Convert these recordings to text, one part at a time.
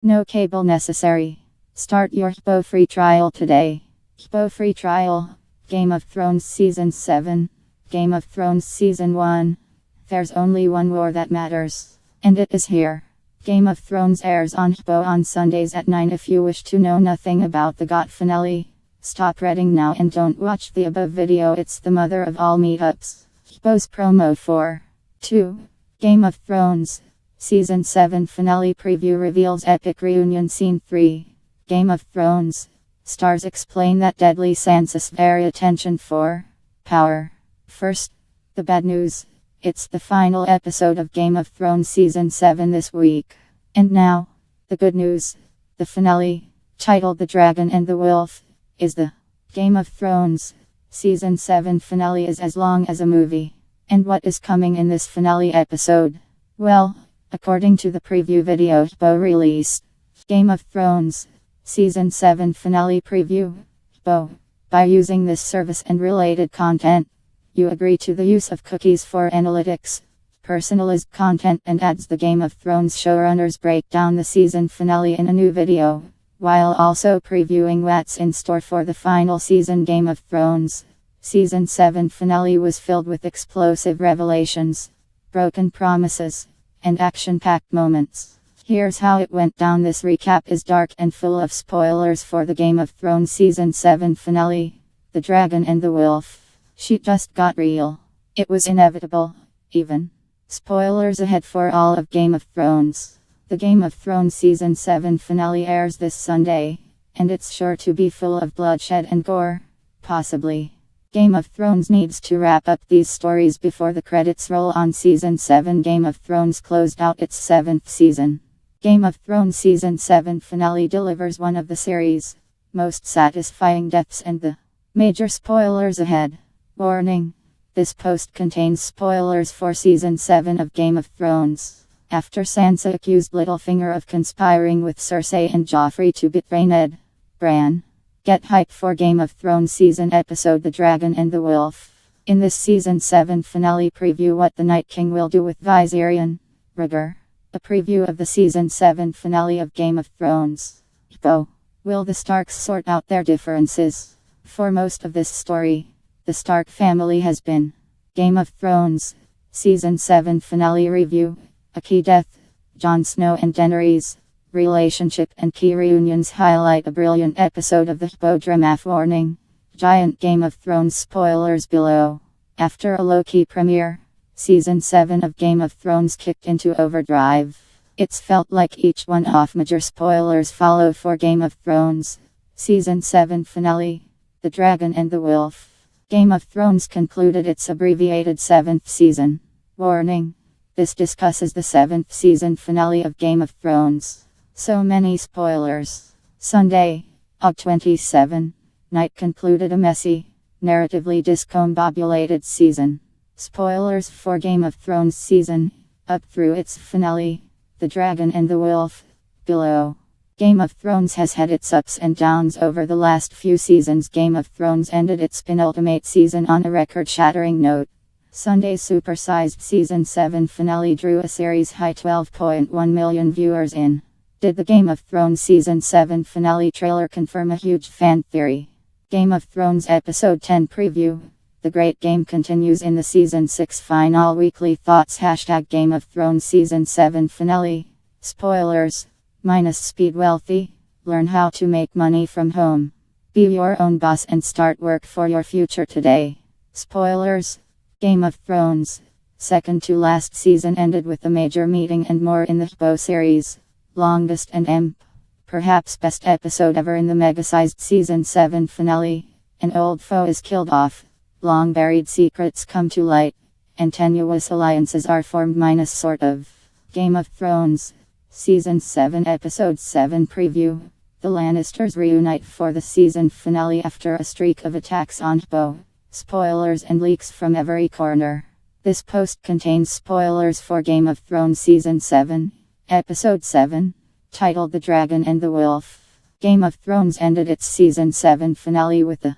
No cable necessary. Start your HBO Free Trial today. HBO Free Trial. Game of Thrones Season 7. Game of Thrones Season 1. There's only one war that matters. And it is here. Game of Thrones airs on HBO on Sundays at 9. If you wish to know nothing about the GOT finale, stop reading now and don't watch the above video. It's the mother of all meetups. HBO's promo for 2. Game of Thrones Season 7 finale preview reveals epic reunion scene 3. Game of Thrones stars explain that deadly Sansa's very attention for power. First, the bad news. It's the final episode of Game of Thrones Season 7 this week. And now, the good news. The finale, titled The Dragon and the Wolf, is the Game of Thrones Season 7 finale is as long as a movie. And what is coming in this finale episode? Well, according to the preview video HBO released, Game of Thrones Season 7 finale preview, HBO, by using this service and related content, you agree to the use of cookies for analytics, personalized content and ads. The Game of Thrones showrunners break down the season finale in a new video, while also previewing what's in store for the final season. Game of Thrones Season 7 finale was filled with explosive revelations, broken promises, and action-packed moments. Here's how it went down. This recap is dark and full of spoilers for the Game of Thrones Season 7 finale. The Dragon and the Wolf. Shit just got real. It was inevitable, even. Spoilers ahead for all of Game of Thrones. The Game of Thrones Season 7 finale airs this Sunday, and it's sure to be full of bloodshed and gore. Possibly. Game of Thrones needs to wrap up these stories before the credits roll on Season 7. Game of Thrones closed out its 7th season. Game of Thrones Season 7 finale delivers one of the series' most satisfying deaths and the major spoilers ahead. Warning. This post contains spoilers for Season 7 of Game of Thrones. After Sansa accused Littlefinger of conspiring with Cersei and Joffrey to betray Ned, Bran. Get hype for Game of Thrones season episode The Dragon and the Wolf. In this Season 7 finale preview, what the Night King will do with Viserion. Rigor. A preview of the Season 7 finale of Game of Thrones. Go. Will the Starks sort out their differences? For most of this story, the Stark family has been. Game of Thrones Season 7 finale review. A key death. Jon Snow and Daenerys relationship and key reunions highlight a brilliant episode of the HBO drama. Warning. Giant Game of Thrones spoilers below. After a low-key premiere, Season 7 of Game of Thrones kicked into overdrive. It's felt like each one-off major spoilers follow for Game of Thrones Season 7 finale, The Dragon and the Wolf. Game of Thrones concluded its abbreviated 7th season. Warning. This discusses the 7th season finale of Game of Thrones. So many spoilers. Sunday, August 27. Night concluded a messy, narratively discombobulated season. Spoilers for Game of Thrones season, up through its finale, The Dragon and the Wolf, below. Game of Thrones has had its ups and downs over the last few seasons. Game of Thrones ended its penultimate season on a record-shattering note. Sunday's supersized Season 7 finale drew a series-high 12.1 million viewers in. Did the Game of Thrones Season 7 finale trailer confirm a huge fan theory? Game of Thrones Episode 10 preview. The great game continues in the Season 6 final. Weekly thoughts # Game of Thrones Season 7 finale. Spoilers. Minus speed wealthy. Learn how to make money from home. Be your own boss and start work for your future today. Spoilers. Game of Thrones second to last season ended with a major meeting and more in the HBO series. Longest and perhaps best episode ever in the mega-sized Season 7 finale. An old foe is killed off. Long buried secrets come to light. And tenuous alliances are formed minus sort of. Game of Thrones Season 7 Episode 7 preview. The Lannisters reunite for the season finale after a streak of attacks on HBO. Spoilers and leaks from every corner. This post contains spoilers for Game of Thrones Season 7. Episode 7, titled The Dragon and the Wolf. Game of Thrones ended its Season 7 finale with the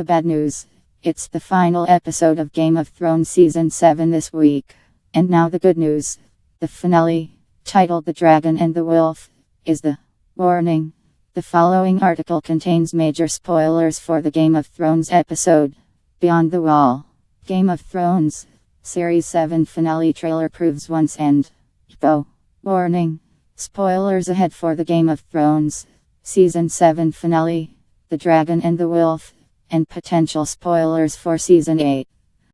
bad news. It's the final episode of Game of Thrones Season 7 this week. And now the good news. The finale, titled The Dragon and the Wolf, is the warning. The following article contains major spoilers for the Game of Thrones episode Beyond the Wall. Game of Thrones Series 7 finale trailer proves once and HBO warning. Spoilers ahead for the Game of Thrones Season 7 finale, The Dragon and the Wolf, and potential spoilers for Season 8.